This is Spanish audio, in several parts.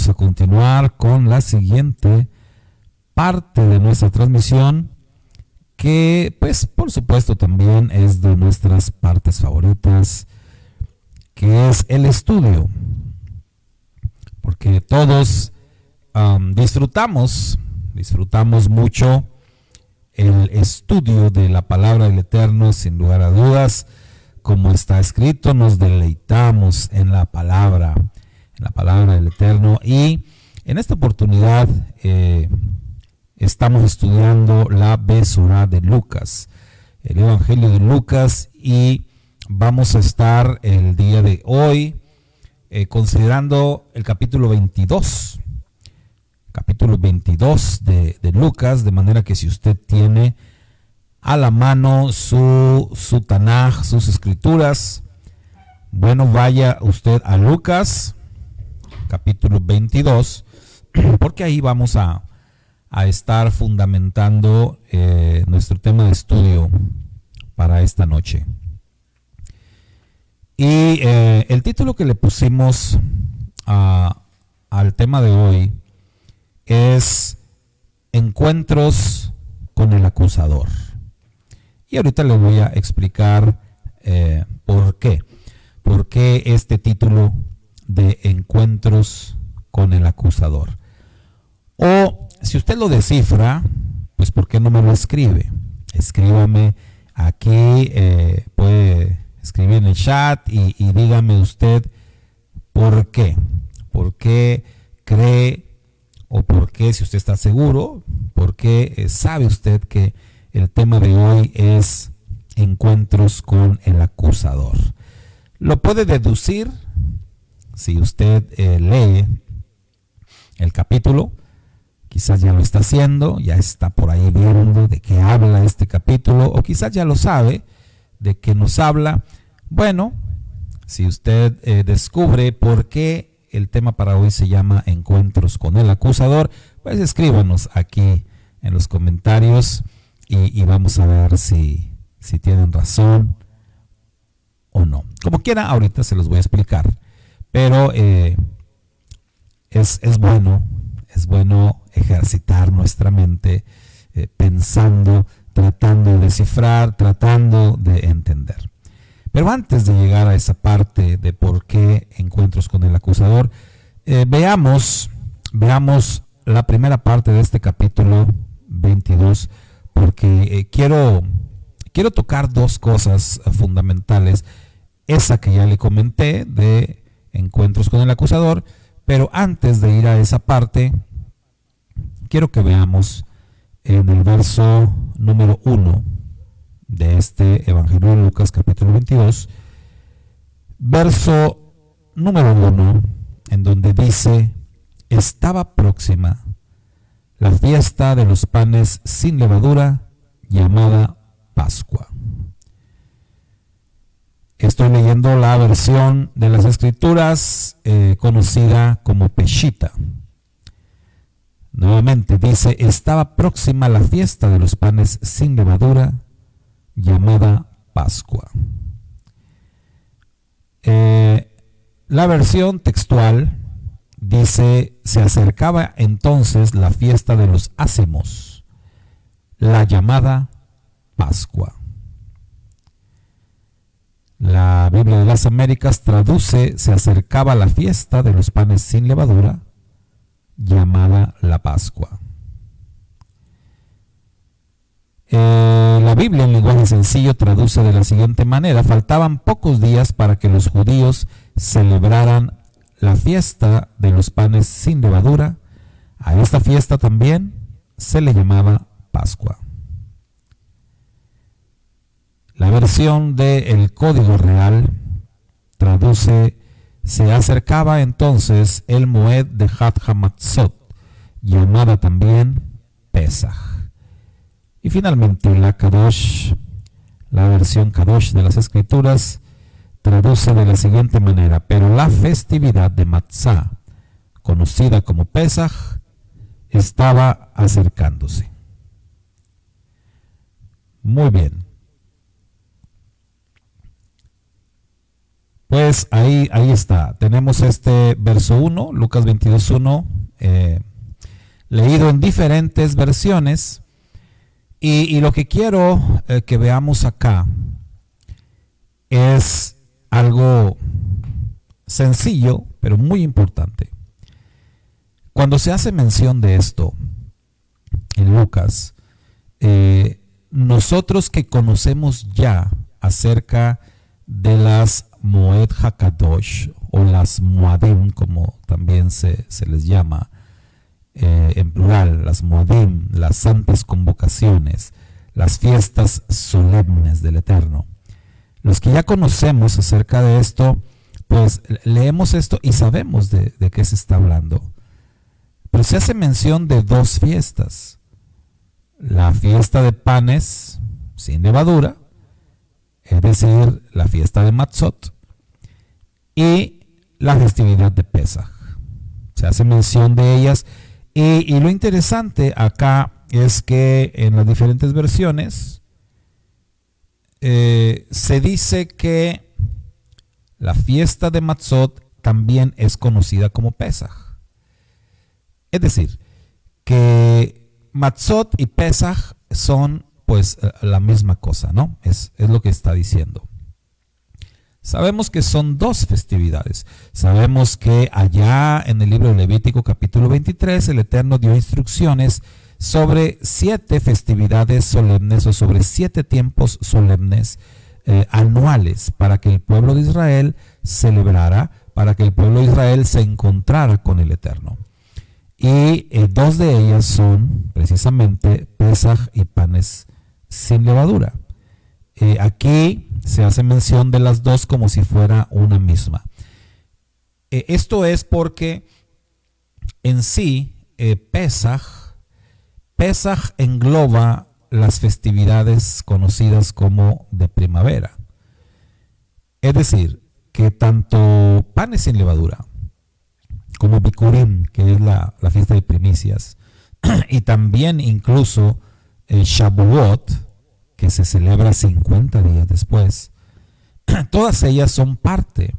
vamos a continuar con la siguiente parte de nuestra transmisión, que pues por supuesto también es de nuestras partes favoritas, que es el estudio, porque todos disfrutamos mucho el estudio de la palabra del Eterno. Sin lugar a dudas, como está escrito, nos deleitamos en la palabra del Eterno. Y en esta oportunidad estamos estudiando la Besorá de Lucas, el Evangelio de Lucas, y vamos a estar el día de hoy considerando el capítulo 22 de Lucas, de manera que si usted tiene a la mano su Tanaj, sus escrituras, bueno, vaya usted a Lucas, capítulo 22, porque ahí vamos a estar fundamentando nuestro tema de estudio para esta noche. Y el título que le pusimos al tema de hoy es Encuentros con el acusador. Y ahorita le voy a explicar por qué este título de Encuentros con el acusador. O si usted lo descifra, pues ¿por qué no me lo escribe? Escríbame aquí, puede escribir en el chat y dígame usted por qué cree, o por qué, si usted está seguro, por qué sabe usted que el tema de hoy es encuentros con el acusador. Lo puede deducir si usted lee el capítulo. Quizás ya lo está haciendo, ya está por ahí viendo de qué habla este capítulo, o quizás ya lo sabe de qué nos habla. Bueno, si usted descubre por qué el tema para hoy se llama Encuentros con el acusador, pues escríbanos aquí en los comentarios y vamos a ver si tienen razón o no. Como quiera, ahorita se los voy a explicar, pero es bueno ejercitar nuestra mente pensando, tratando de descifrar, tratando de entender. Pero antes de llegar a esa parte de por qué encuentros con el acusador, veamos la primera parte de este capítulo 22, porque quiero tocar dos cosas fundamentales. Esa que ya le comenté de encuentros con el acusador, pero antes de ir a esa parte, quiero que veamos en el verso número 1 de este Evangelio de Lucas, capítulo 22, verso número 1, en donde dice: estaba próxima la fiesta de los panes sin levadura, llamada Pascua. Estoy leyendo la versión de las Escrituras conocida como Peshita. Nuevamente dice: estaba próxima la fiesta de los panes sin levadura, llamada Pascua. La versión textual dice: se acercaba entonces la fiesta de los ácimos, la llamada Pascua. La Biblia de las Américas traduce: se acercaba la fiesta de los panes sin levadura, llamada la Pascua. La Biblia en lenguaje sencillo traduce de la siguiente manera: faltaban pocos días para que los judíos celebraran la fiesta de los panes sin levadura. A esta fiesta también se le llamaba Pascua. La versión del Código Real traduce: se acercaba entonces el Moed de Hat Hamatzot, llamada también Pesaj. Y finalmente la Kadosh, la versión Kadosh de las Escrituras, traduce de la siguiente manera: pero la festividad de Matzah, conocida como Pesaj, estaba acercándose. Muy bien. Pues ahí está. Tenemos este verso 1, Lucas 22:1, leído en diferentes versiones. Y lo que quiero que veamos acá es algo sencillo, pero muy importante. Cuando se hace mención de esto en Lucas, nosotros que conocemos ya acerca de las Moed HaKadosh o las Moadim, como también se les llama en plural, las Moadim, las santas convocaciones, las fiestas solemnes del Eterno. Los que ya conocemos acerca de esto, pues leemos esto y sabemos de qué se está hablando. Pero se hace mención de dos fiestas: la fiesta de panes sin levadura, es decir, la fiesta de Matzot, y la festividad de Pesaj. Se hace mención de ellas, y lo interesante acá es que en las diferentes versiones se dice que la fiesta de Matzot también es conocida como Pesaj. Es decir, que Matzot y Pesaj son pues la misma cosa, ¿no? Es lo que está diciendo. Sabemos que son dos festividades. Sabemos que allá en el libro de Levítico capítulo 23 el Eterno dio instrucciones sobre 7 festividades solemnes o sobre 7 tiempos solemnes anuales para que el pueblo de Israel celebrara, para que el pueblo de Israel se encontrara con el Eterno. Y 2 de ellas son precisamente Pesaj y panes sin levadura. Aquí se hace mención de las dos como si fuera una misma. Esto es porque en sí Pesaj engloba las festividades conocidas como de primavera. Es decir, que tanto panes sin levadura como Bikurim, que es la fiesta de primicias, y también incluso Shavuot, que se celebra 50 días después, todas ellas son parte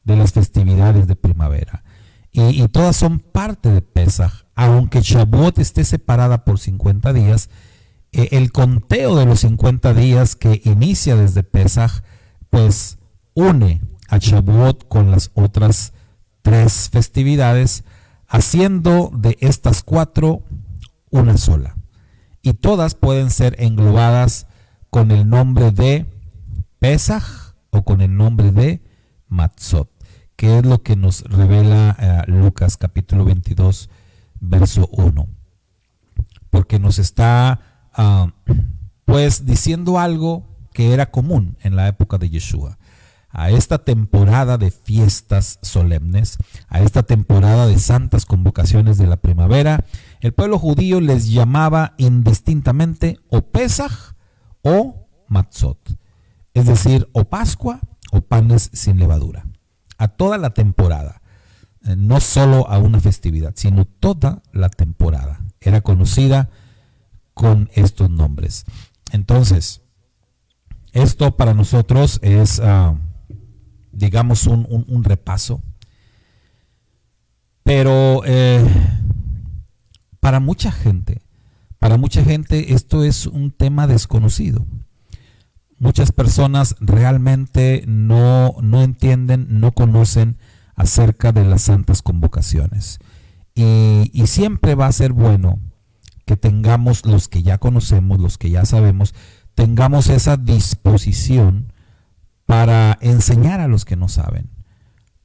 de las festividades de primavera, y todas son parte de Pesaj. Aunque Shavuot esté separada por 50 días, el conteo de los 50 días que inicia desde Pesaj, pues une a Shavuot con las otras 3 festividades, haciendo de estas 4 una sola. Y todas pueden ser englobadas con el nombre de Pesaj o con el nombre de Matzot, que es lo que nos revela Lucas capítulo 22, verso 1. Porque nos está pues diciendo algo que era común en la época de Yeshua. A esta temporada de fiestas solemnes, a esta temporada de santas convocaciones de la primavera, el pueblo judío les llamaba indistintamente o Pesaj o Matzot, es decir, o Pascua o panes sin levadura. A toda la temporada, no solo a una festividad, sino toda la temporada era conocida con estos nombres. Entonces, esto para nosotros es digamos un repaso, pero para mucha gente esto es un tema desconocido. Muchas personas realmente no entienden, no conocen acerca de las santas convocaciones, y siempre va a ser bueno que tengamos, los que ya conocemos, los que ya sabemos, tengamos esa disposición para enseñar a los que no saben,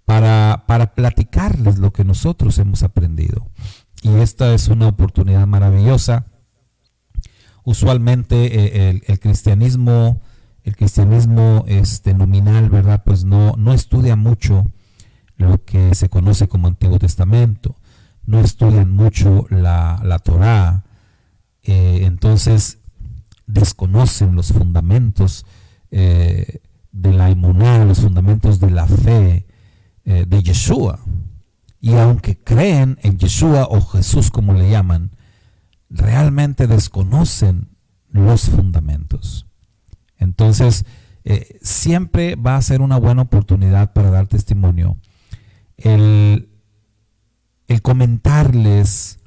para platicarles lo que nosotros hemos aprendido. Y esta es una oportunidad maravillosa. Usualmente el cristianismo nominal, ¿verdad? Pues no estudia mucho lo que se conoce como Antiguo Testamento, no estudian mucho la Torá, entonces desconocen los fundamentos de la emuná, los fundamentos de la fe de Yeshua. Y aunque creen en Yeshua o Jesús como le llaman, realmente desconocen los fundamentos. Entonces siempre va a ser una buena oportunidad para dar testimonio. El comentarles,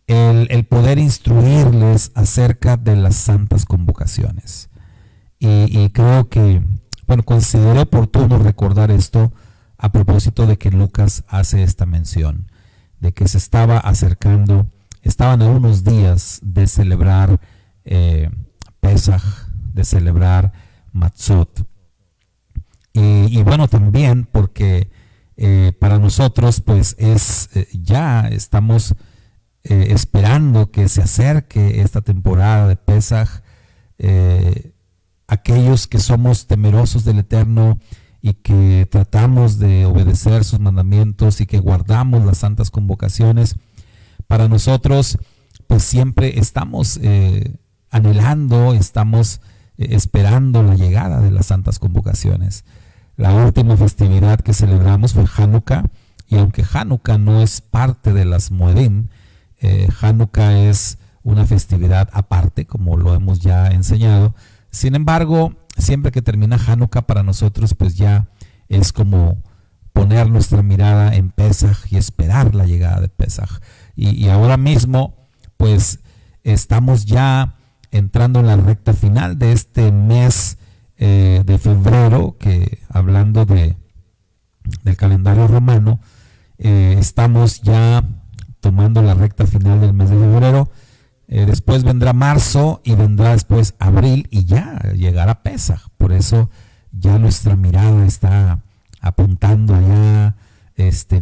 el poder instruirles acerca de las santas convocaciones. Y creo que, consideré oportuno recordar esto a propósito de que Lucas hace esta mención, de que se estaba acercando, estaban a unos días de celebrar Pesaj, de celebrar Matzot. Y también porque para nosotros pues ya estamos esperando que se acerque esta temporada de Pesaj. Aquellos que somos temerosos del Eterno y que tratamos de obedecer sus mandamientos y que guardamos las santas convocaciones, para nosotros pues siempre estamos anhelando, estamos esperando la llegada de las santas convocaciones. La última festividad que celebramos fue Hanukkah, y aunque Hanukkah no es parte de las Moedim, Hanukkah es una festividad aparte, como lo hemos ya enseñado. Sin embargo, siempre que termina Hanukkah, para nosotros pues ya es como poner nuestra mirada en Pesaj y esperar la llegada de Pesaj. Y ahora mismo pues estamos ya entrando en la recta final de este mes de febrero, que hablando del calendario romano, estamos ya tomando la recta final del mes de febrero. Después vendrá marzo y vendrá después abril y ya llegará Pesaj. Por eso ya nuestra mirada está apuntando allá,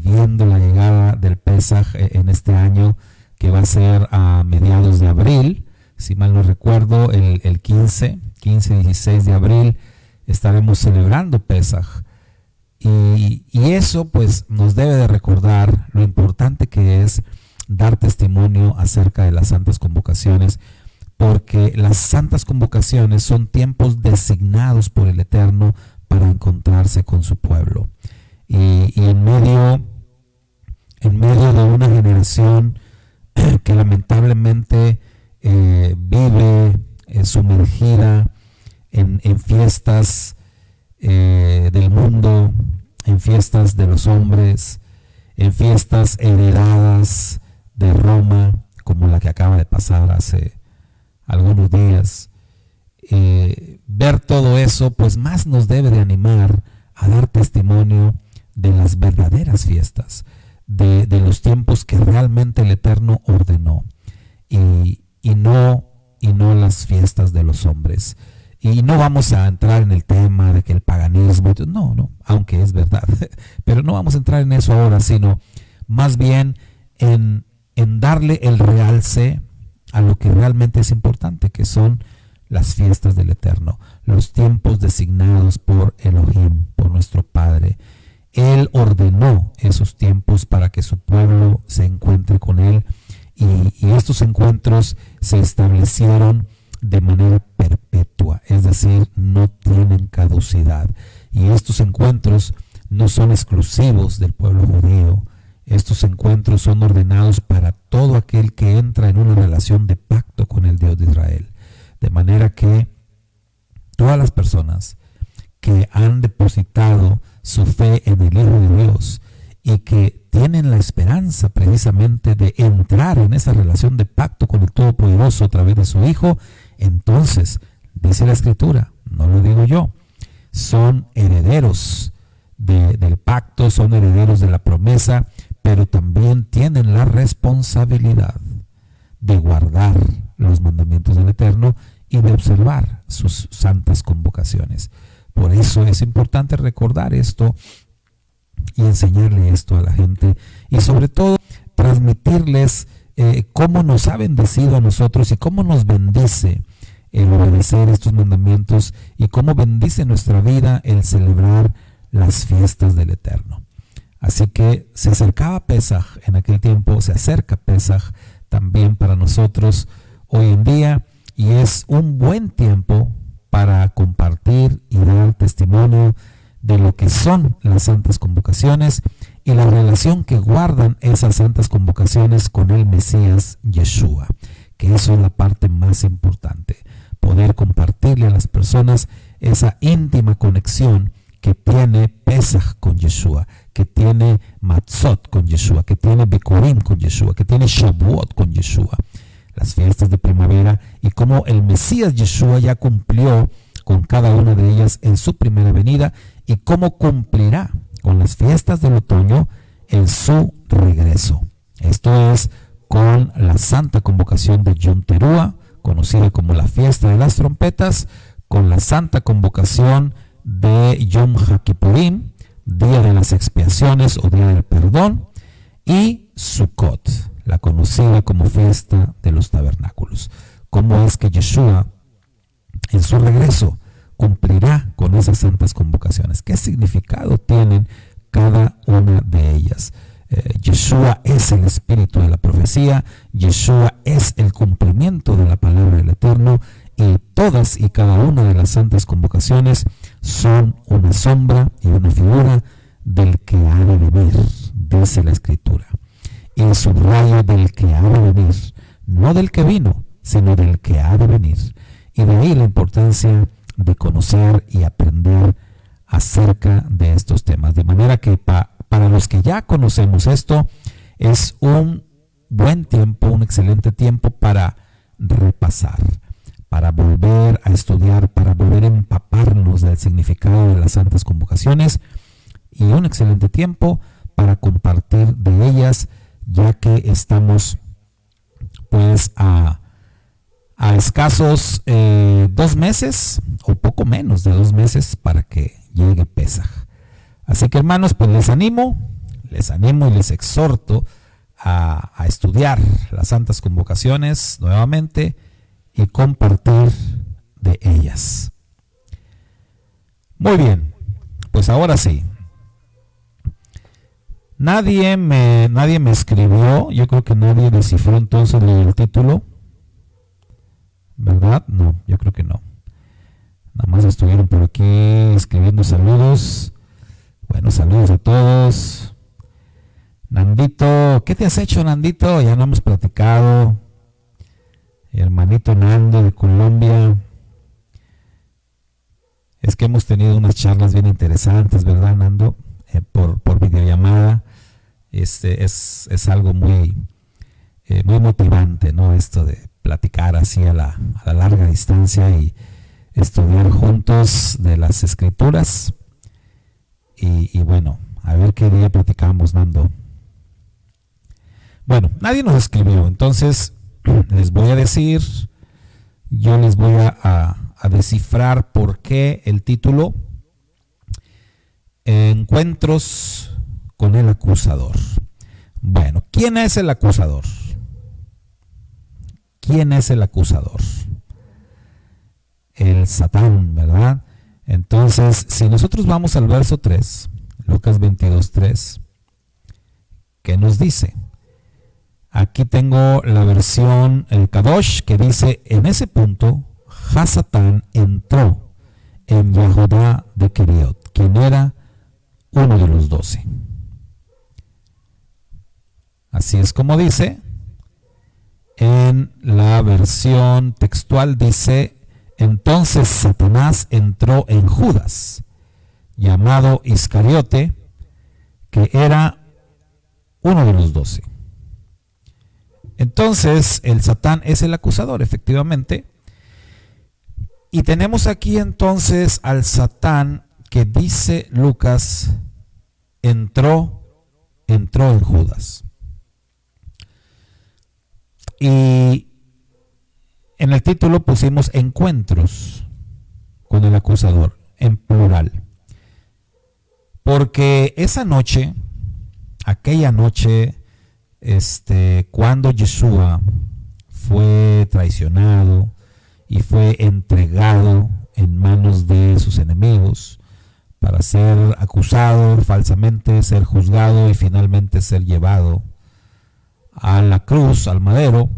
viendo la llegada del Pesaj en este año, que va a ser a mediados de abril. Si mal no recuerdo, el 15-16 de abril estaremos celebrando Pesaj. Y eso pues nos debe de recordar lo importante que es dar testimonio acerca de las santas convocaciones, porque las santas convocaciones son tiempos designados por el Eterno para encontrarse con su pueblo. Y en medio de una generación que lamentablemente vive sumergida en fiestas del mundo, en fiestas de los hombres, en fiestas heredadas de Roma, como la que acaba de pasar hace algunos días. Ver todo eso pues más nos debe de animar a dar testimonio de las verdaderas fiestas, de los tiempos que realmente el Eterno ordenó, y no las fiestas de los hombres. Y no vamos a entrar en el tema de que el paganismo, no, aunque es verdad, pero no vamos a entrar en eso ahora, sino más bien en darle el realce a lo que realmente es importante, que son las fiestas del Eterno, los tiempos designados por Elohim, por nuestro Padre. Él ordenó esos tiempos para que su pueblo se encuentre con Él, y estos encuentros se establecieron de manera perpetua, es decir, no tienen caducidad. Y estos encuentros no son exclusivos del pueblo judío. Estos encuentros son ordenados para todo aquel que entra en una relación de pacto con el Dios de Israel. De manera que todas las personas que han depositado su fe en el Hijo de Dios y que tienen la esperanza precisamente de entrar en esa relación de pacto con el Todopoderoso a través de su Hijo, entonces, dice la Escritura, no lo digo yo, son herederos del pacto, son herederos de la promesa, pero también tienen la responsabilidad de guardar los mandamientos del Eterno y de observar sus santas convocaciones. Por eso es importante recordar esto y enseñarle esto a la gente, y sobre todo transmitirles cómo nos ha bendecido a nosotros y cómo nos bendice el obedecer estos mandamientos, y cómo bendice nuestra vida el celebrar las fiestas del Eterno. Así que se acercaba Pesaj en aquel tiempo, se acerca Pesaj también para nosotros hoy en día, y es un buen tiempo para compartir y dar testimonio de lo que son las santas convocaciones y la relación que guardan esas santas convocaciones con el Mesías Yeshua, que eso es la parte más importante, poder compartirle a las personas esa íntima conexión que tiene Pesach con Yeshua, que tiene Matzot con Yeshua, que tiene Bikurim con Yeshua, que tiene Shavuot con Yeshua, las fiestas de primavera, y cómo el Mesías Yeshua ya cumplió con cada una de ellas en su primera venida, y cómo cumplirá con las fiestas del otoño en su regreso. Esto es con la Santa Convocación de Yom Teruah, conocida como la Fiesta de las Trompetas, con la Santa Convocación de Yom HaKippurim, Día de las Expiaciones o Día del Perdón, y Sukkot, la conocida como Fiesta de los Tabernáculos. ¿Cómo es que Yeshua en su regreso cumplirá con esas santas convocaciones? ¿Qué significado tienen cada una de ellas? Yeshua es el espíritu de la profecía, Yeshua es el cumplimiento de la palabra del Eterno, y todas y cada una de las santas convocaciones son una sombra y una figura del que ha de venir, dice la Escritura. Y subrayo del que ha de venir, no del que vino, sino del que ha de venir. Y de ahí la importancia de conocer y aprender acerca de estos temas. De manera que para los que ya conocemos esto, es un buen tiempo, un excelente tiempo para repasar, para volver a estudiar, para volver a empaparnos del significado de las santas convocaciones, y un excelente tiempo para compartir de ellas, ya que estamos pues a escasos 2 meses o poco menos de 2 meses para que llegue Pesaj. Así que, hermanos, pues les animo y les exhorto a estudiar las santas convocaciones nuevamente y compartir de ellas. Muy bien, pues ahora sí. Nadie me escribió, yo creo que nadie descifró entonces el título, ¿verdad? No, yo creo que no. Nada más estuvieron por aquí escribiendo saludos. Bueno, saludos a todos. Nandito, ¿qué te has hecho, Nandito? Ya no hemos platicado. Hermanito Nando de Colombia. Es que hemos tenido unas charlas bien interesantes, ¿verdad, Nando? Por videollamada. Es algo muy motivante, ¿no? Esto de platicar así a la larga distancia y estudiar juntos de las Escrituras. Y bueno, a ver qué día platicamos, Nando. Bueno, nadie nos escribió, entonces les voy a decir, yo les voy a descifrar por qué el título: Encuentros con el acusador. Bueno, ¿quién es el acusador? ¿Quién es el acusador? El Satán, ¿verdad? Entonces, si nosotros vamos al verso 3, Lucas 22:3, ¿qué nos dice? Aquí tengo la versión, el Kadosh, que dice: en ese punto, Hasatán entró en Yahudá de Keriot, quien era uno de los 12. Así es como dice. En la versión textual dice: entonces Satanás entró en Judas, llamado Iscariote, que era uno de los 12. Entonces el Satán es el acusador, efectivamente. Y tenemos aquí entonces al Satán que dice Lucas entró en Judas. Y en el título pusimos encuentros con el acusador, en plural. Porque esa noche, aquella noche, cuando Yeshua fue traicionado y fue entregado en manos de sus enemigos para ser acusado falsamente, ser juzgado y finalmente ser llevado a la cruz, al madero,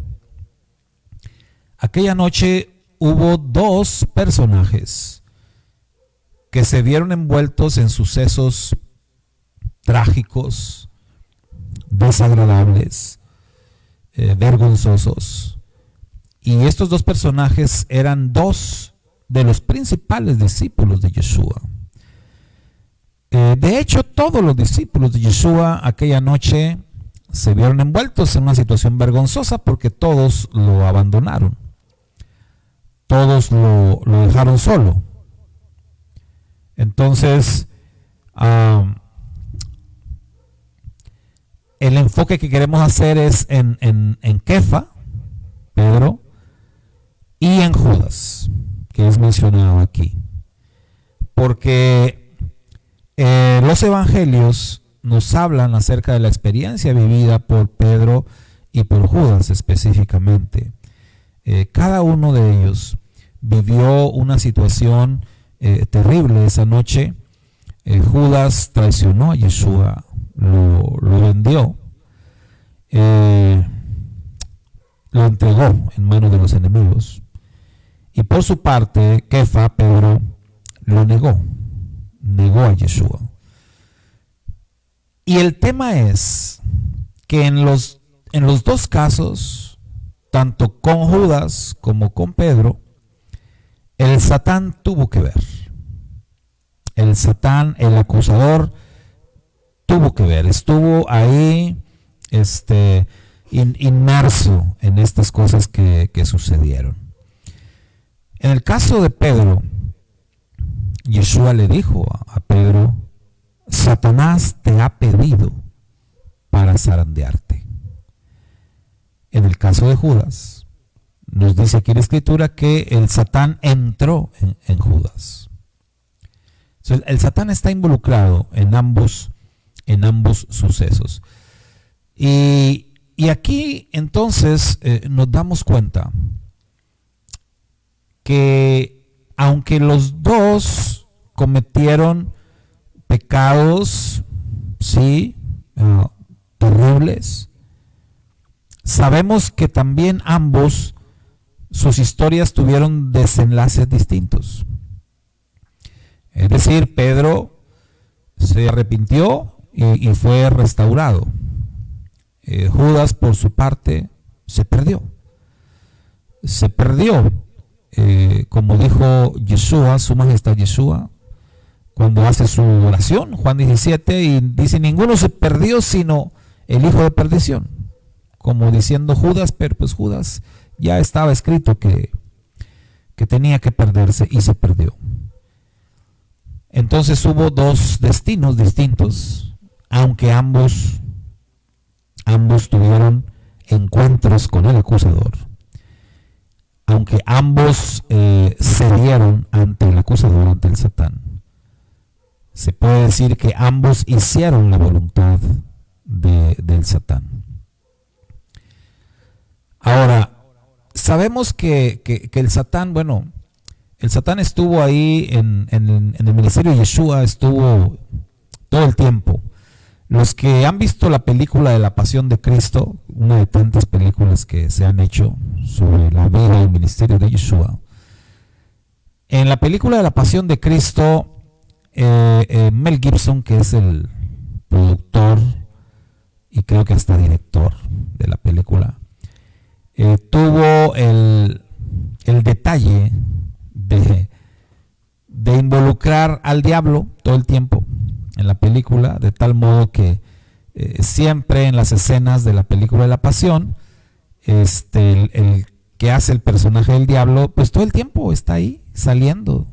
aquella noche hubo 2 personajes que se vieron envueltos en sucesos trágicos, desagradables, vergonzosos. Y estos 2 personajes eran 2 de los principales discípulos de Yeshua. De hecho, todos los discípulos de Yeshua aquella noche se vieron envueltos en una situación vergonzosa porque todos lo abandonaron. Todos lo dejaron solo. Entonces, el enfoque que queremos hacer es en Kefa, Pedro, y en Judas, que es mencionado aquí. Porque los evangelios nos hablan acerca de la experiencia vivida por Pedro y por Judas específicamente. Cada uno de ellos vivió una situación terrible esa noche. Judas traicionó a Yeshua, lo vendió, lo entregó en manos de los enemigos. Y por su parte, Kefa, Pedro, lo negó a Yeshua. Y el tema es que en los dos casos, tanto con Judas como con Pedro, el Satán tuvo que ver. El Satán, el acusador, tuvo que ver. Estuvo ahí inmerso en estas cosas que sucedieron. En el caso de Pedro, Yeshua le dijo a Pedro: Satanás te ha pedido para zarandearte. En el caso de Judas, nos dice aquí la Escritura que el Satán entró en Judas. Entonces, el Satán está involucrado en ambos sucesos. Y aquí entonces nos damos cuenta que aunque los dos cometieron pecados, sí, terribles, sabemos que también ambos, sus historias tuvieron desenlaces distintos. Es decir, Pedro se arrepintió y fue restaurado. Judas, por su parte, se perdió. Como dijo Yeshua, su majestad Yeshua, cuando hace su oración, Juan 17, y dice: ninguno se perdió sino el hijo de perdición. Como diciendo Judas, pero pues Judas ya estaba escrito que tenía que perderse y se perdió. Entonces hubo dos destinos distintos, aunque ambos tuvieron encuentros con el acusador. Aunque ambos cedieron ante el acusador, ante el Satán. Se puede decir que ambos hicieron la voluntad del Satán. Ahora, sabemos que el Satán, el Satán estuvo ahí en el ministerio de Yeshua, estuvo todo el tiempo. Los que han visto la película de la Pasión de Cristo, una de tantas películas que se han hecho sobre la vida y el ministerio de Yeshua, en la película de la Pasión de Cristo, Mel Gibson, que es el productor y creo que hasta director de la película, tuvo el detalle de involucrar al diablo todo el tiempo en la película, de tal modo que siempre en las escenas de la película de la Pasión, el que hace el personaje del diablo, pues todo el tiempo está ahí saliendo,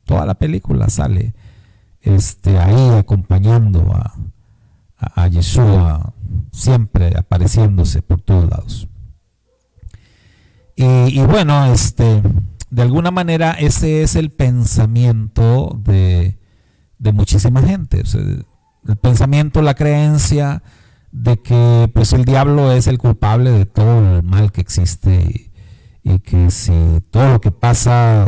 toda la película sale ahí acompañando a Yeshua, siempre apareciéndose por todos lados. Y bueno, de alguna manera ese es el pensamiento de muchísima gente. O sea, el pensamiento, la creencia de que pues el diablo es el culpable de todo el mal que existe y que si todo lo que pasa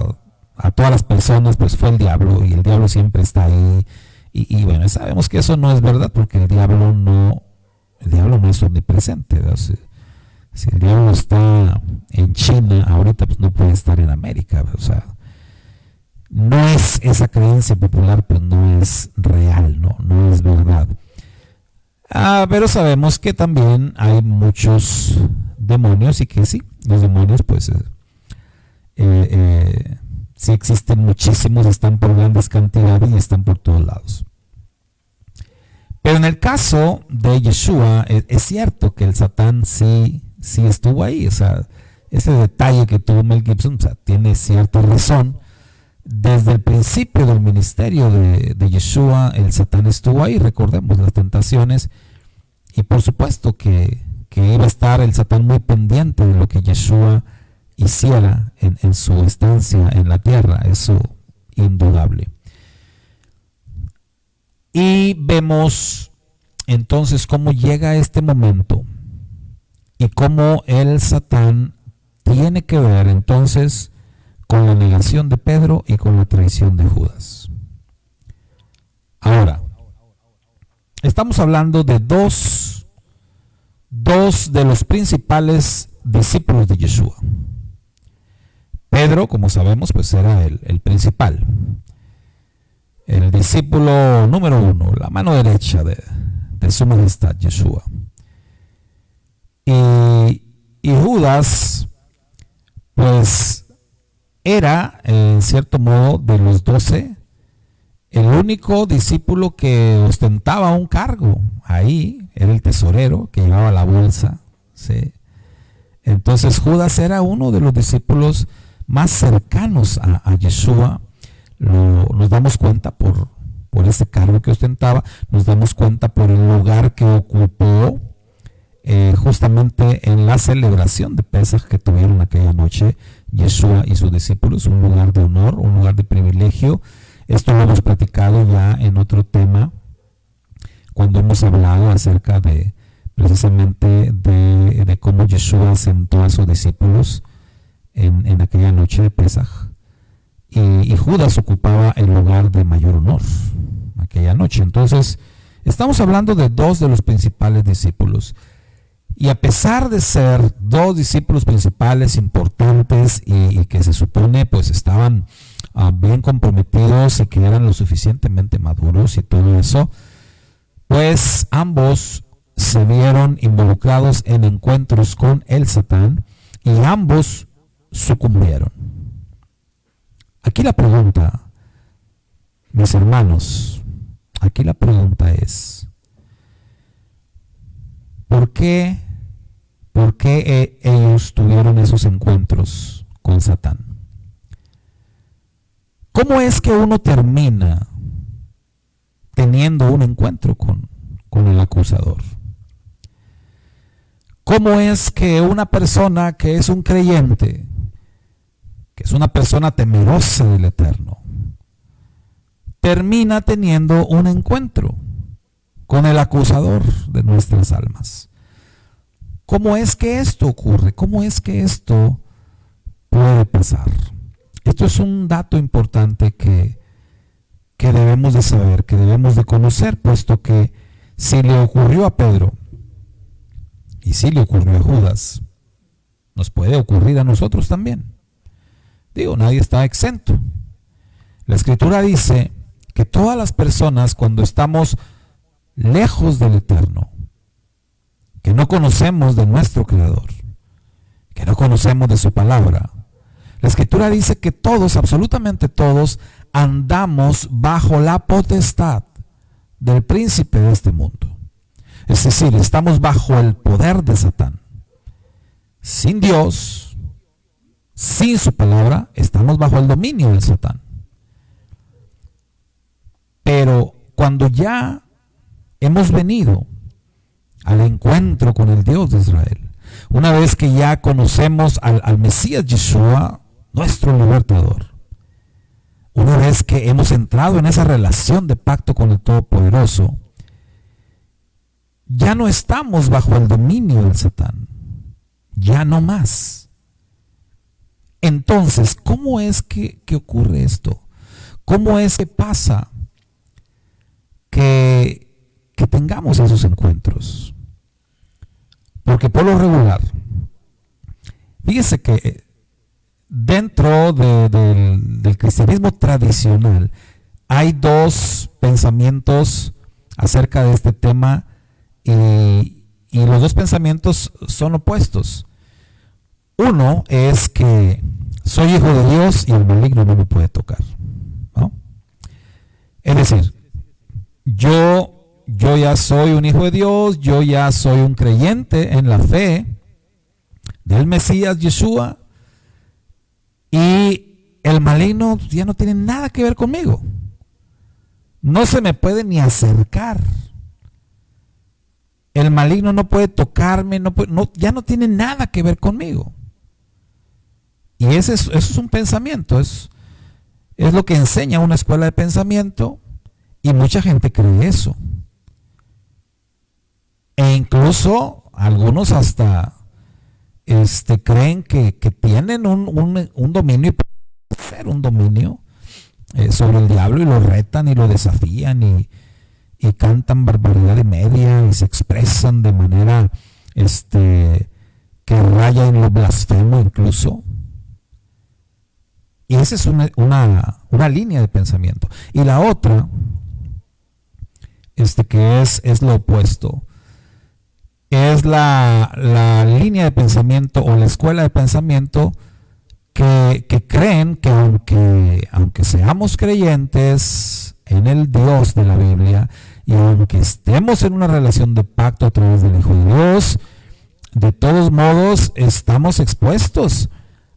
a todas las personas pues fue el diablo y el diablo siempre está ahí. Y bueno, sabemos que eso no es verdad, porque el diablo no es omnipresente, ¿verdad? Si el diablo está en China ahorita, pues no puede estar en América, ¿verdad? O sea, no es esa creencia popular, pero no es real, no es verdad. Pero sabemos que también hay muchos demonios y que sí, los demonios pues sí existen muchísimos, están por grandes cantidades y están por todos lados. Pero en el caso de Yeshua, es cierto que el Satán sí estuvo ahí. O sea, ese detalle que tuvo Mel Gibson, o sea, tiene cierta razón. Desde el principio del ministerio de Yeshua, el Satán estuvo ahí. Recordemos las tentaciones. Y por supuesto que iba a estar el Satán muy pendiente de lo que Yeshua hiciera en su estancia en la tierra. Eso indudable. Y vemos entonces cómo llega este momento y cómo el Satán tiene que ver entonces con la negación de Pedro y con la traición de Judas. Ahora, estamos hablando de dos de los principales discípulos de Yeshua. Pedro, como sabemos, pues era el principal. El discípulo número 1, la mano derecha de su majestad Yeshua. Y Judas, pues, era, en cierto modo, de los 12, el único discípulo que ostentaba un cargo. Ahí era el tesorero que llevaba la bolsa, ¿sí? Entonces Judas era uno de los discípulos más cercanos a Yeshua. Nos damos cuenta por ese cargo que ostentaba, nos damos cuenta por el lugar que ocupó justamente en la celebración de Pesaj que tuvieron aquella noche Yeshua y sus discípulos, un lugar de honor, un lugar de privilegio. Esto lo hemos platicado ya en otro tema, cuando hemos hablado acerca de precisamente de cómo Yeshua sentó a sus discípulos en aquella noche de Pesaj. Y Judas ocupaba el lugar de mayor honor aquella noche. Entonces, estamos hablando de dos de los principales discípulos. Y a pesar de ser dos discípulos principales importantes y que se supone pues estaban bien comprometidos y que eran lo suficientemente maduros y todo eso, pues ambos se vieron involucrados en encuentros con el Satán y ambos sucumbieron. Aquí la pregunta, mis hermanos, aquí la pregunta es, ¿por qué ellos tuvieron esos encuentros con Satán? ¿Cómo es que uno termina teniendo un encuentro con el acusador? ¿Cómo es que una persona que es un creyente, que es una persona temerosa del Eterno, termina teniendo un encuentro con el acusador de nuestras almas? ¿Cómo es que esto ocurre? ¿Cómo es que esto puede pasar? Esto es un dato importante que debemos de saber, que debemos de conocer, puesto que si le ocurrió a Pedro y si le ocurrió a Judas, nos puede ocurrir a nosotros también. Digo, nadie está exento. La Escritura dice que todas las personas, cuando estamos lejos del Eterno, que no conocemos de nuestro Creador, que no conocemos de su palabra, la Escritura dice que todos, absolutamente todos, andamos bajo la potestad del príncipe de este mundo. Es decir, estamos bajo el poder de Satán. Sin Dios, sin su palabra, estamos bajo el dominio del Satán. Pero cuando ya hemos venido al encuentro con el Dios de Israel, una vez que ya conocemos al Mesías Yeshua, nuestro libertador, una vez que hemos entrado en esa relación de pacto con el Todopoderoso, ya no estamos bajo el dominio del Satán, ya no más. Entonces, ¿cómo es que ocurre esto? ¿Cómo es que pasa que tengamos esos encuentros? Porque por lo regular, fíjese que dentro del cristianismo tradicional hay dos pensamientos acerca de este tema y los dos pensamientos son opuestos. Uno es que soy hijo de Dios y el maligno no me puede tocar, ¿no? Es decir, yo ya soy un hijo de Dios, yo ya soy un creyente en la fe del Mesías Yeshua, y el maligno ya no tiene nada que ver conmigo. No se me puede ni acercar. El maligno no puede tocarme, ya no tiene nada que ver conmigo. Y eso es un pensamiento, es lo que enseña una escuela de pensamiento, y mucha gente cree eso. E incluso algunos hasta creen que tienen un dominio, un dominio sobre el diablo, y lo retan y lo desafían y cantan barbaridad y media y se expresan de manera que raya en lo blasfemo incluso. Y esa es una línea de pensamiento. Y la otra, que es lo opuesto, es la línea de pensamiento o la escuela de pensamiento que creen que aunque seamos creyentes en el Dios de la Biblia, y aunque estemos en una relación de pacto a través del Hijo de Dios, de todos modos estamos expuestos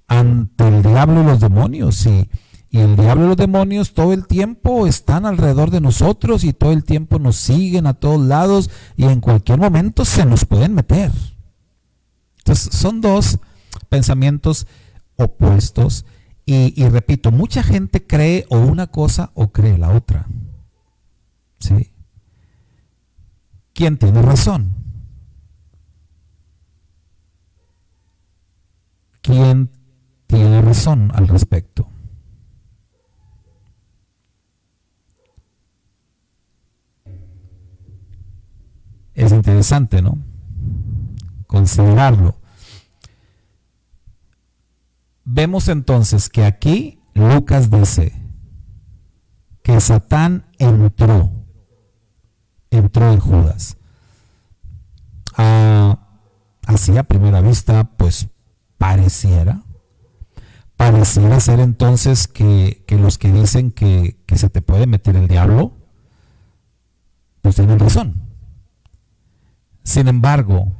ante el diablo y los demonios, y el diablo y los demonios todo el tiempo están alrededor de nosotros, y todo el tiempo nos siguen a todos lados, y en cualquier momento se nos pueden meter. Entonces son dos pensamientos opuestos, y repito, mucha gente cree o una cosa o cree la otra. ¿Sí? ¿Quién tiene razón? ¿Quién tiene razón al respecto? Es interesante, ¿no? Considerarlo. Vemos entonces que aquí Lucas dice que Satán entró en Judas. Así a primera vista, pues pareciera ser entonces que los que dicen que se te puede meter el diablo, pues tienen razón. Sin embargo,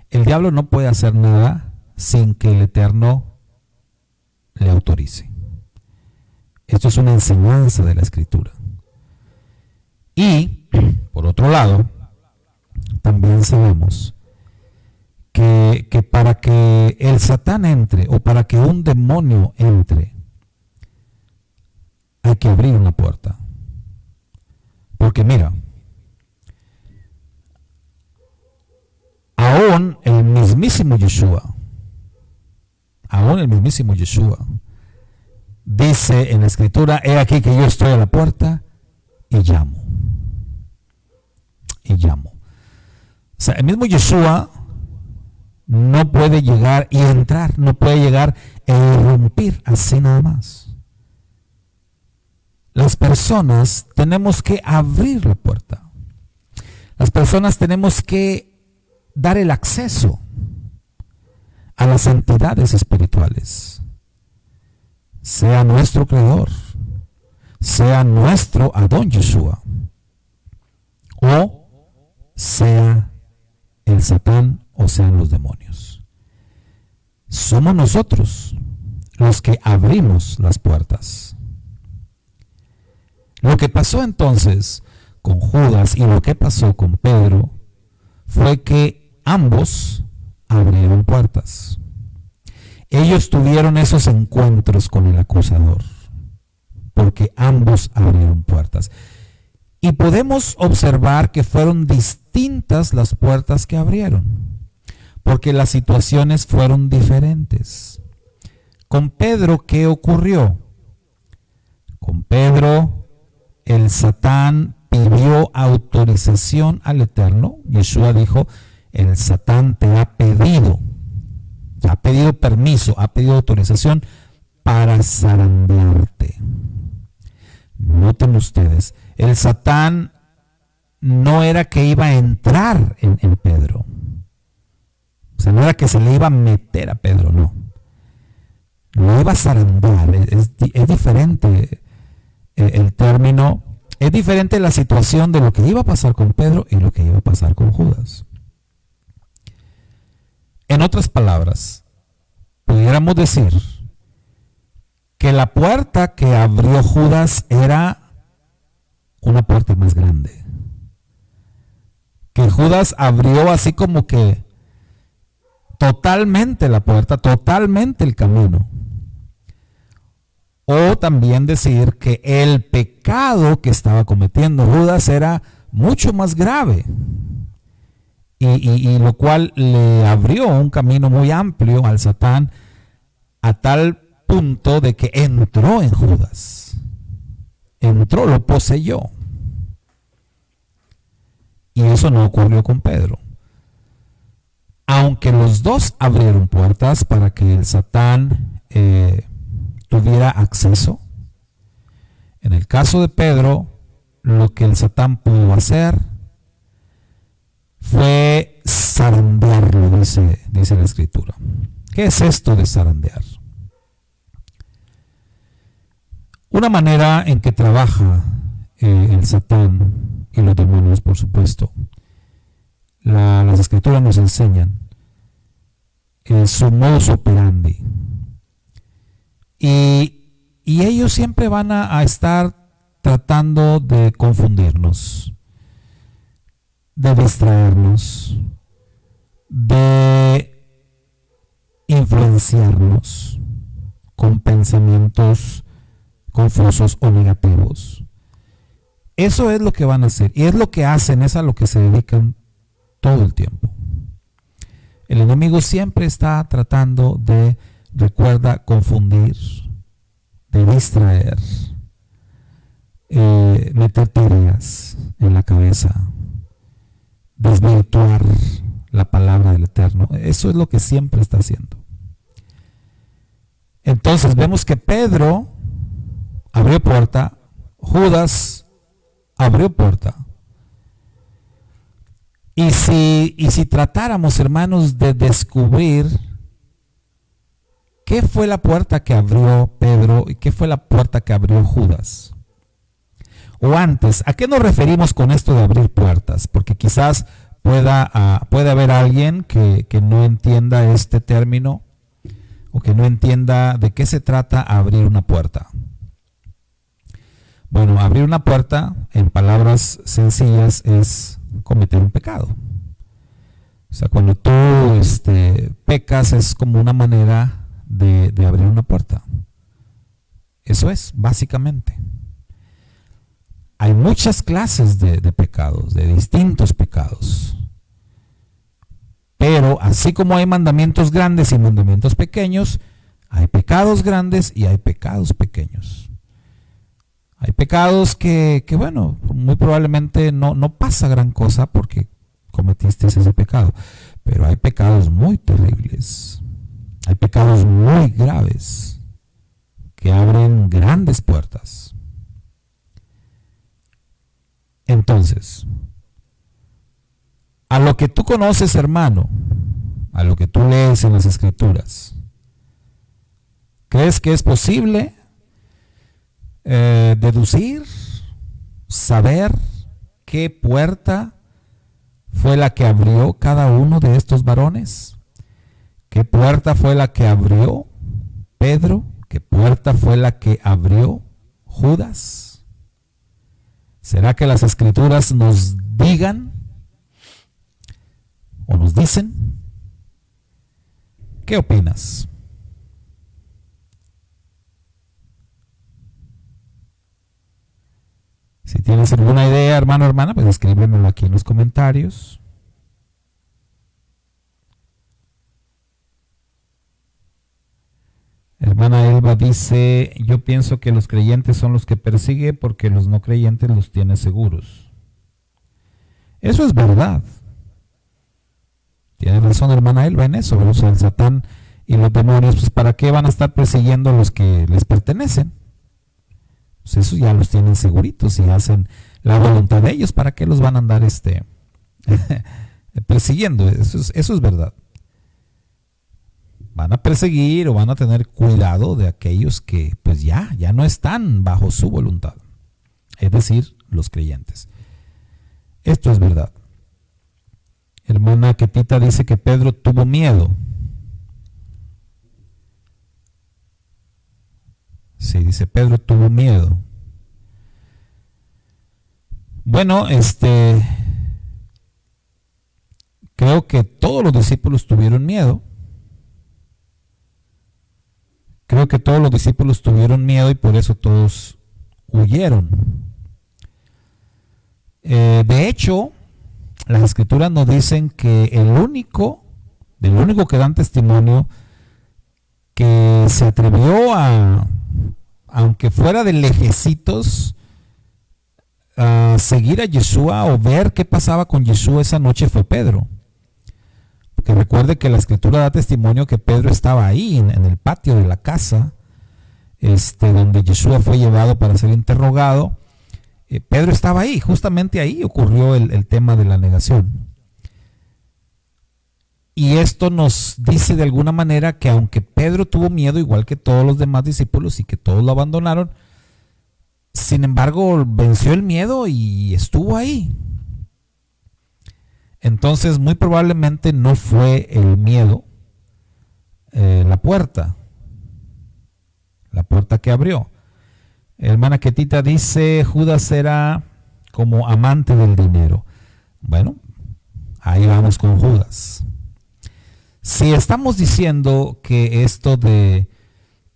el diablo no puede hacer nada sin que el Eterno le autorice. Esto es una enseñanza de la Escritura. Y, por otro lado, también sabemos que para que el Satán entre, o para que un demonio entre, hay que abrir una puerta. Porque mira, aún el mismísimo Yeshua dice en la Escritura: he aquí que yo estoy a la puerta y llamo. O sea, el mismo Yeshua no puede llegar y entrar, no puede llegar e irrumpir así nada más. Las personas tenemos que abrir la puerta. Las personas tenemos que dar el acceso a las entidades espirituales, sea nuestro Creador, sea nuestro Adón Yeshua, o sea el Satán, o sean los demonios. Somos nosotros los que abrimos las puertas. Lo que pasó entonces con Judas y lo que pasó con Pedro fue que ambos abrieron puertas. Ellos tuvieron esos encuentros con el acusador, porque ambos abrieron puertas. Y podemos observar que fueron distintas las puertas que abrieron, porque las situaciones fueron diferentes. Con Pedro, ¿qué ocurrió? Con Pedro, el Satán pidió autorización al Eterno. Yeshua dijo: el Satán te ha pedido permiso, ha pedido autorización para zarandearte. Noten ustedes, el Satán no era que iba a entrar en Pedro. O sea, no era que se le iba a meter a Pedro, no. lo iba a zarandear. Es diferente el término, es diferente la situación de lo que iba a pasar con Pedro y lo que iba a pasar con Judas. En otras palabras, pudiéramos decir que la puerta que abrió Judas era una puerta más grande. Que Judas abrió así como que totalmente la puerta, totalmente el camino. O también decir que el pecado que estaba cometiendo Judas era mucho más grave. Y lo cual le abrió un camino muy amplio al Satán a tal punto de que entró en Judas. Entró, lo poseyó. Y eso no ocurrió con Pedro. Aunque los dos abrieron puertas para que el Satán tuviera acceso. En el caso de Pedro, lo que el Satán pudo hacer fue zarandearlo, dice la Escritura. ¿Qué es esto de zarandear? Una manera en que trabaja el Satán y los demonios, por supuesto. Las Escrituras nos enseñan su modus operandi. Y ellos siempre van a estar tratando de confundirnos, de distraernos, de influenciarnos con pensamientos confusos o negativos. Eso es lo que van a hacer y es lo que hacen, es a lo que se dedican todo el tiempo. El enemigo siempre está tratando de, recuerda, confundir, de distraer, meter teorías en la cabeza, desvirtuar la palabra del Eterno. Eso es lo que siempre está haciendo. Entonces vemos que Pedro abrió puerta, Judas abrió puerta. Y si tratáramos, hermanos, de descubrir qué fue la puerta que abrió Pedro y qué fue la puerta que abrió Judas. O antes, ¿a qué nos referimos con esto de abrir puertas? Porque quizás puede haber alguien que no entienda este término o que no entienda de qué se trata abrir una puerta. Bueno, abrir una puerta, en palabras sencillas, es cometer un pecado. O sea, cuando tú pecas es como una manera de abrir una puerta. Eso es, básicamente. Hay muchas clases de pecados, de distintos pecados. Pero así como hay mandamientos grandes y mandamientos pequeños, hay pecados grandes y hay pecados pequeños. Hay pecados que bueno, muy probablemente no pasa gran cosa porque cometiste ese pecado. Pero hay pecados muy terribles. Hay pecados muy graves que abren grandes puertas. Entonces, a lo que tú conoces, hermano, a lo que tú lees en las Escrituras, ¿crees que es posible deducir, saber qué puerta fue la que abrió cada uno de estos varones? ¿Qué puerta fue la que abrió Pedro? ¿Qué puerta fue la que abrió Judas? ¿Será que las Escrituras nos digan o nos dicen? ¿Qué opinas? Si tienes alguna idea, hermano o hermana, pues escríbemelo aquí en los comentarios. Hermana Elba dice, yo pienso que los creyentes son los que persigue porque los no creyentes los tiene seguros. Eso es verdad. Tiene razón hermana Elba en eso. O sea, el Satán y los demonios, pues ¿para qué van a estar persiguiendo a los que les pertenecen? Pues esos ya los tienen seguritos y hacen la voluntad de ellos. ¿Para qué los van a andar persiguiendo? Eso es verdad. van a perseguir o van a tener cuidado de aquellos que pues ya no están bajo su voluntad, es decir, los creyentes. Esto es verdad. Hermana Ketita dice que Pedro tuvo miedo. Sí, dice Pedro tuvo miedo. Bueno, creo que todos los discípulos tuvieron miedo. Creo que todos los discípulos tuvieron miedo y por eso todos huyeron. De hecho, las escrituras nos dicen que el único que dan testimonio que se atrevió aunque fuera de lejecitos, a seguir a Yeshua o ver qué pasaba con Yeshua esa noche fue Pedro. Porque recuerde que la escritura da testimonio que Pedro estaba ahí en el patio de la casa, donde Yeshua fue llevado para ser interrogado. Pedro estaba ahí, justamente ahí ocurrió el tema de la negación. Y esto nos dice de alguna manera que aunque Pedro tuvo miedo, igual que todos los demás discípulos y que todos lo abandonaron, sin embargo venció el miedo y estuvo ahí. Entonces muy probablemente no fue el miedo la puerta que abrió. Hermana Ketita dice, Judas era como amante del dinero. Bueno, ahí vamos con Judas. Si estamos diciendo que esto de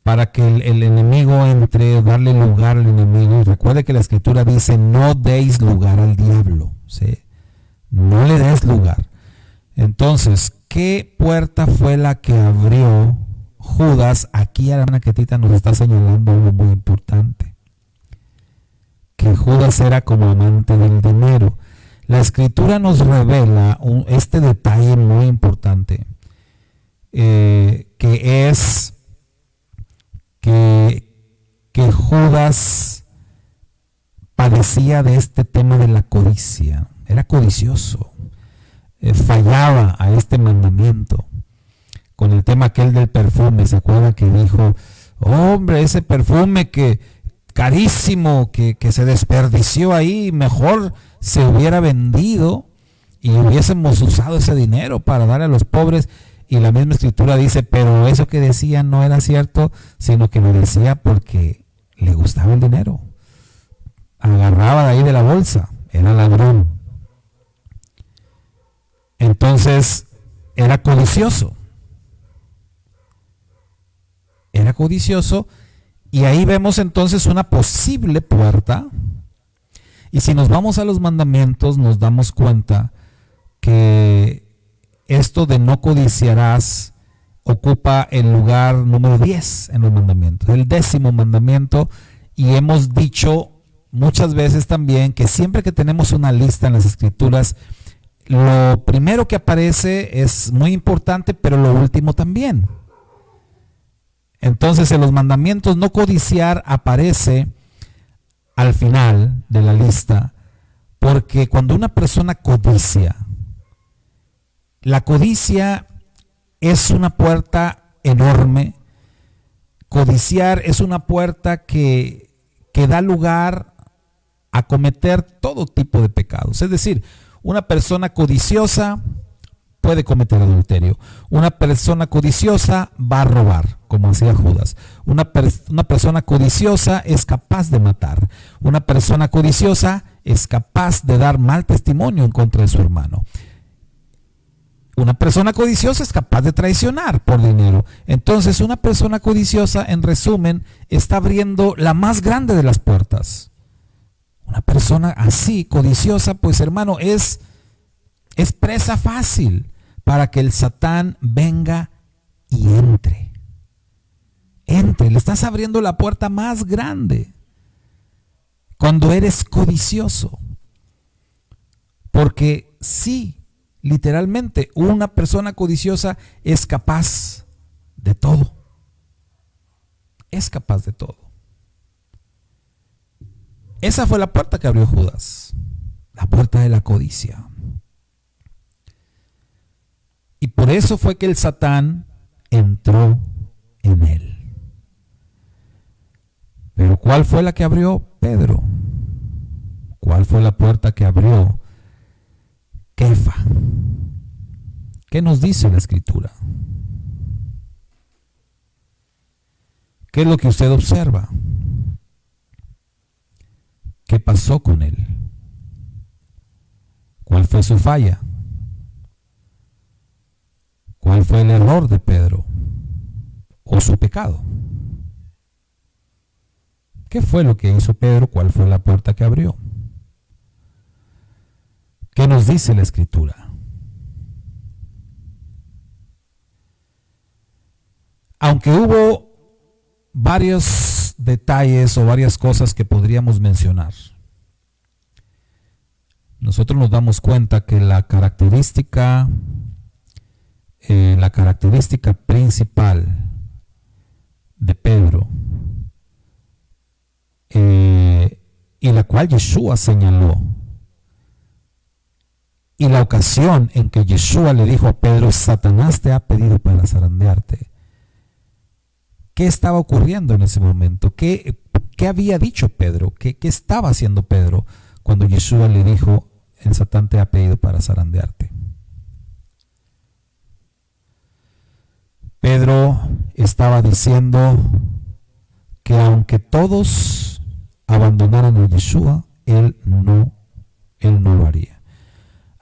para que el enemigo entre, darle lugar al enemigo, recuerde que la escritura dice, no deis lugar al diablo, ¿sí? No le des lugar. Entonces, ¿qué puerta fue la que abrió Judas? Aquí la hermana Ketita nos está señalando algo muy importante. Que Judas era como amante del dinero. La escritura nos revela este detalle muy importante, que es que Judas padecía de este tema de la codicia. Era codicioso, fallaba a este mandamiento. Con el tema aquel del perfume, ¿se acuerda que dijo, hombre, ese perfume que carísimo, que se desperdició ahí, mejor se hubiera vendido y hubiésemos usado ese dinero para dar a los pobres? Y la misma escritura dice, pero eso que decía no era cierto, sino que lo decía porque le gustaba el dinero. Agarraba de ahí de la bolsa, era ladrón. Entonces, era codicioso. Era codicioso, y ahí vemos entonces una posible puerta. Y si nos vamos a los mandamientos, nos damos cuenta que esto de no codiciarás ocupa el lugar número 10 en los mandamientos, el 10º mandamiento. Y hemos dicho muchas veces también que siempre que tenemos una lista en las escrituras, lo primero que aparece es muy importante, pero lo último también. Entonces, en los mandamientos, no codiciar aparece al final de la lista, porque cuando una persona codicia, la codicia es una puerta enorme. Codiciar es una puerta que da lugar a cometer todo tipo de pecados. Es decir, una persona codiciosa puede cometer adulterio. Una persona codiciosa va a robar, como hacía Judas. Una persona codiciosa es capaz de matar. Una persona codiciosa es capaz de dar mal testimonio en contra de su hermano. Una persona codiciosa es capaz de traicionar por dinero. Entonces, una persona codiciosa, en resumen, está abriendo la más grande de las puertas. Una persona así, codiciosa, pues hermano, es presa fácil para que el Satán venga y entre. Le estás abriendo la puerta más grande cuando eres codicioso. Porque sí, literalmente, una persona codiciosa es capaz de todo. Es capaz de todo. Esa fue la puerta que abrió Judas, la puerta de la codicia. Y por eso fue que el Satán entró en él. Pero ¿cuál fue la que abrió? Pedro. ¿Cuál fue la puerta que abrió? Kefa. ¿Qué nos dice la Escritura? ¿Qué es lo que usted observa? ¿Qué pasó con él? ¿Cuál fue su falla? ¿Cuál fue el error de Pedro? ¿O su pecado? ¿Qué fue lo que hizo Pedro? ¿Cuál fue la puerta que abrió? ¿Qué nos dice la Escritura? Aunque hubo varios detalles o varias cosas que podríamos mencionar, nosotros nos damos cuenta que la característica principal de Pedro, y la cual Yeshua señaló, y la ocasión en que Yeshua le dijo a Pedro: Satanás te ha pedido para zarandearte. ¿Qué estaba ocurriendo en ese momento? ¿Qué había dicho Pedro? ¿Qué estaba haciendo Pedro cuando Yeshua le dijo: el Satán te ha pedido para zarandearte? Pedro estaba diciendo que aunque todos abandonaran a Yeshua, él no lo haría.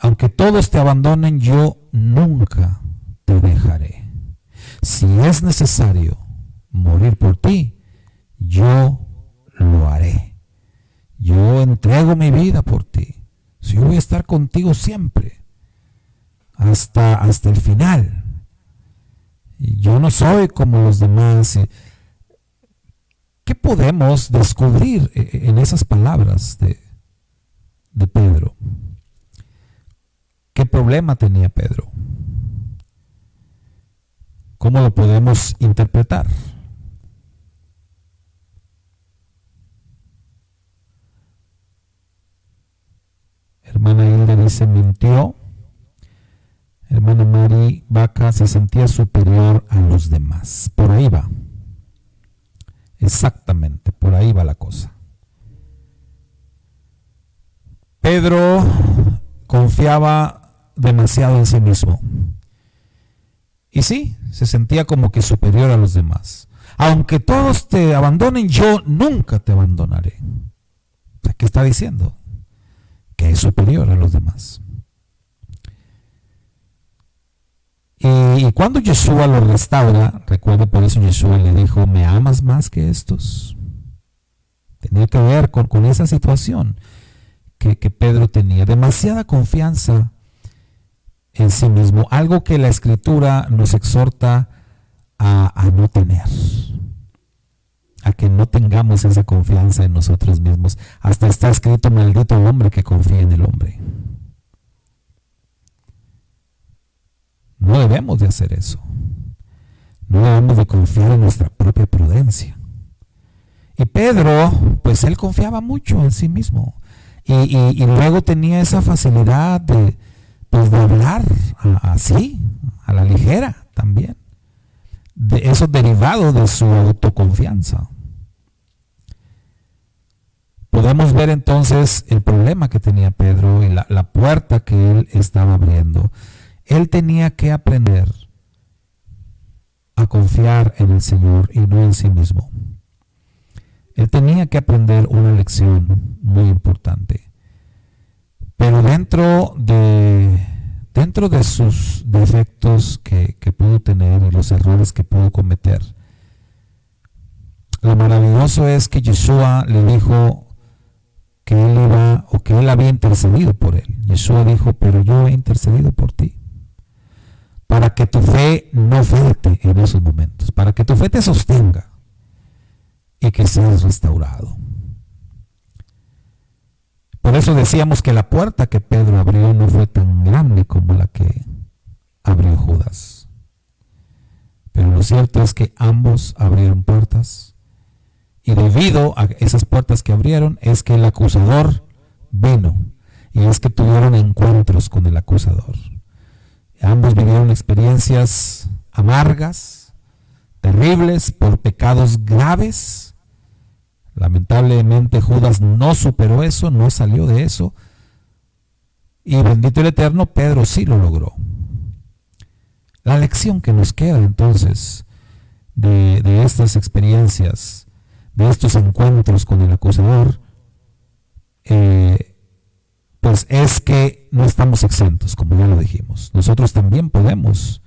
Aunque todos te abandonen, yo nunca te dejaré. Si es necesario morir por ti, yo lo haré. Yo entrego mi vida por ti. Si yo voy a estar contigo siempre, hasta el final. Y yo no soy como los demás. ¿Qué podemos descubrir en esas palabras de Pedro? ¿Qué problema tenía Pedro? ¿Cómo lo podemos interpretar? Hermana Hilda dice: mintió. Hermana Mari Vaca: se sentía superior a los demás. Por ahí va. Exactamente, por ahí va la cosa. Pedro confiaba demasiado en sí mismo. Y sí, se sentía como que superior a los demás. Aunque todos te abandonen, yo nunca te abandonaré. ¿Qué está diciendo? Que es superior a los demás. Y cuando Yeshua lo restaura, recuerda, por eso Yeshua le dijo: ¿me amas más que estos? Tenía que ver con esa situación que Pedro tenía. Demasiada confianza en sí mismo. Algo que la Escritura nos exhorta a no tener. A que no tengamos esa confianza en nosotros mismos. Hasta está escrito: maldito el hombre que confía en el hombre. No debemos de hacer eso. No debemos de confiar en nuestra propia prudencia. Y Pedro, pues él confiaba mucho en sí mismo. Y luego tenía esa facilidad de hablar así, a la ligera también. Eso derivado de su autoconfianza. Podemos ver entonces el problema que tenía Pedro y la puerta que él estaba abriendo. Él tenía que aprender a confiar en el Señor y no en sí mismo. Él tenía que aprender una lección muy importante. Pero dentro de sus defectos que pudo tener y los errores que pudo cometer, lo maravilloso es que Yeshua le dijo que él había intercedido por él. Yeshua dijo: pero yo he intercedido por ti, para que tu fe no falte en esos momentos, para que tu fe te sostenga y que seas restaurado. Por eso decíamos que la puerta que Pedro abrió no fue tan grande como la que abrió Judas. Pero lo cierto es que ambos abrieron puertas, y debido a esas puertas que abrieron es que el acusador vino, y es que tuvieron encuentros con el acusador. Ambos vivieron experiencias amargas, terribles, por pecados graves. Lamentablemente Judas no superó eso, no salió de eso. Y bendito el Eterno, Pedro sí lo logró. La lección que nos queda entonces de estas experiencias, de estos encuentros con el acusador, pues es que no estamos exentos, como ya lo dijimos. Nosotros también podemos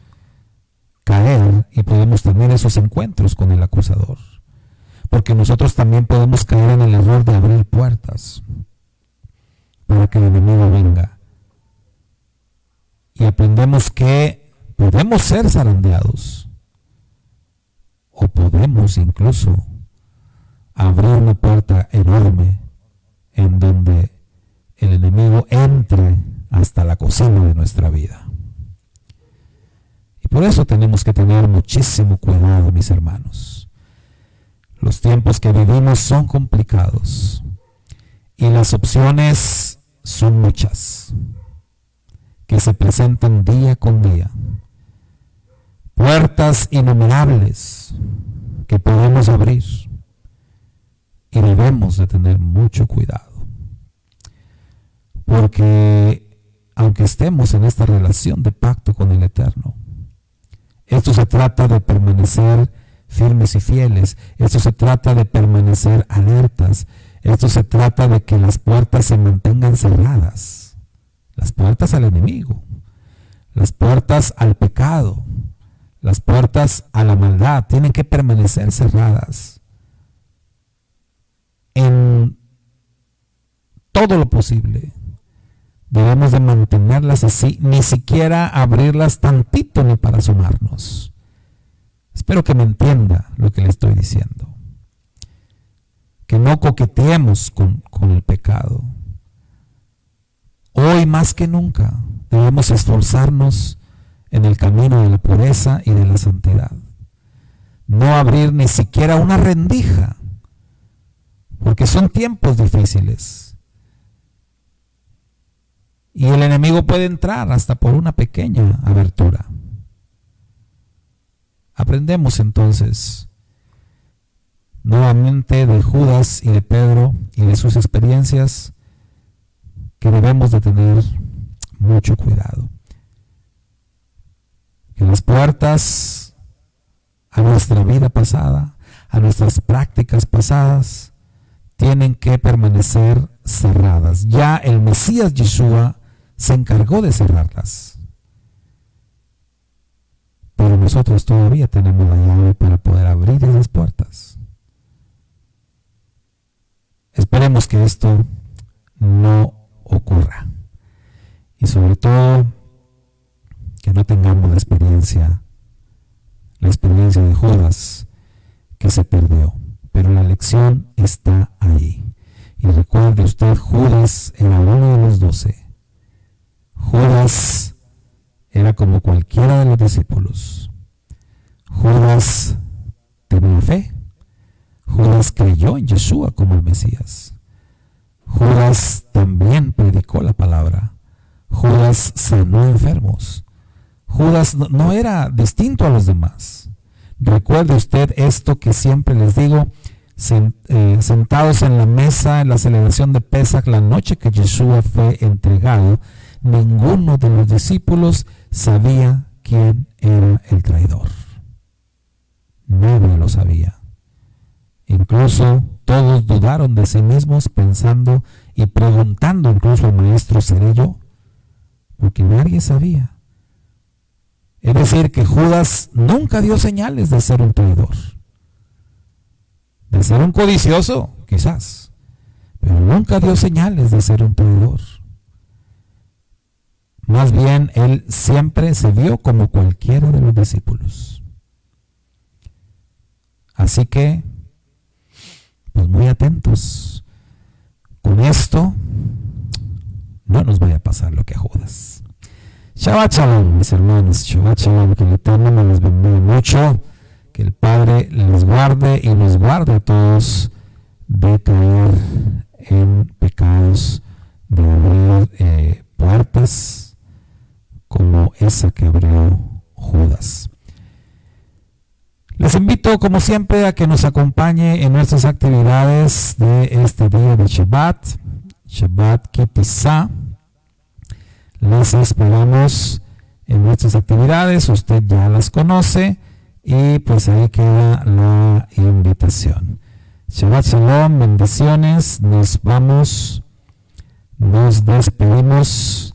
caer y podemos tener esos encuentros con el acusador, porque nosotros también podemos caer en el error de abrir puertas para que el enemigo venga, y aprendemos que podemos ser zarandeados, o podemos incluso abrir una puerta enorme en donde el enemigo entre hasta la cocina de nuestra vida. Y por eso tenemos que tener muchísimo cuidado, mis hermanos. Los tiempos que vivimos son complicados y las opciones son muchas, que se presentan día con día. Puertas innumerables que podemos abrir, y debemos de tener mucho cuidado, porque aunque estemos en esta relación de pacto con el Eterno, esto se trata de permanecer firmes y fieles, esto se trata de permanecer alertas, esto se trata de que las puertas se mantengan cerradas, las puertas al enemigo, las puertas al pecado, las puertas a la maldad tienen que permanecer cerradas en todo lo posible. Debemos de mantenerlas así, ni siquiera abrirlas tantito ni para asomarnos. Espero que me entienda lo que le estoy diciendo. Que no coqueteemos con el pecado. Hoy más que nunca debemos esforzarnos en el camino de la pureza y de la santidad. No abrir ni siquiera una rendija, porque son tiempos difíciles. Y el enemigo puede entrar hasta por una pequeña abertura. Aprendemos entonces nuevamente de Judas y de Pedro y de sus experiencias que debemos de tener mucho cuidado. Que las puertas a nuestra vida pasada, a nuestras prácticas pasadas, tienen que permanecer cerradas. Ya el Mesías Yeshua se encargó de cerrarlas, pero nosotros todavía tenemos la llave para poder abrir esas puertas. Esperemos que esto no ocurra, y sobre todo que no tengamos la experiencia de Judas, que se perdió, pero la lección está ahí. Y recuerde usted, Judas era uno de los 12. Judas era como cualquiera de los discípulos. Judas tenía fe. Judas creyó en Yeshua como el Mesías. Judas también predicó la palabra. Judas sanó enfermos. Judas no era distinto a los demás. Recuerde usted esto que siempre les digo, sentados en la mesa en la celebración de Pesach, la noche que Yeshua fue entregado, ninguno de los discípulos sabía quién era el traidor. Nadie lo sabía. Incluso todos dudaron de sí mismos, pensando y preguntando incluso al maestro, ¿seré yo? Porque nadie sabía. Es decir, que Judas nunca dio señales de ser un traidor, de ser un codicioso, quizás, pero nunca dio señales de ser un traidor. Más bien, él siempre se vio como cualquiera de los discípulos. Así que, pues muy atentos con esto, no nos vaya a pasar lo que a Judas. Shabbat Shalom, mis hermanos, Shabbat Shalom, que el Eterno me los bendiga mucho, que el Padre les guarde y nos guarde a todos de caer en pecados, de abrir puertas como esa que abrió Judas. Les invito, como siempre, a que nos acompañe en nuestras actividades de este día de Shabbat, Shabbat Ki Tisa. Les esperamos en nuestras actividades, usted ya las conoce y pues ahí queda la invitación. Shabbat Shalom, bendiciones, nos vamos, nos despedimos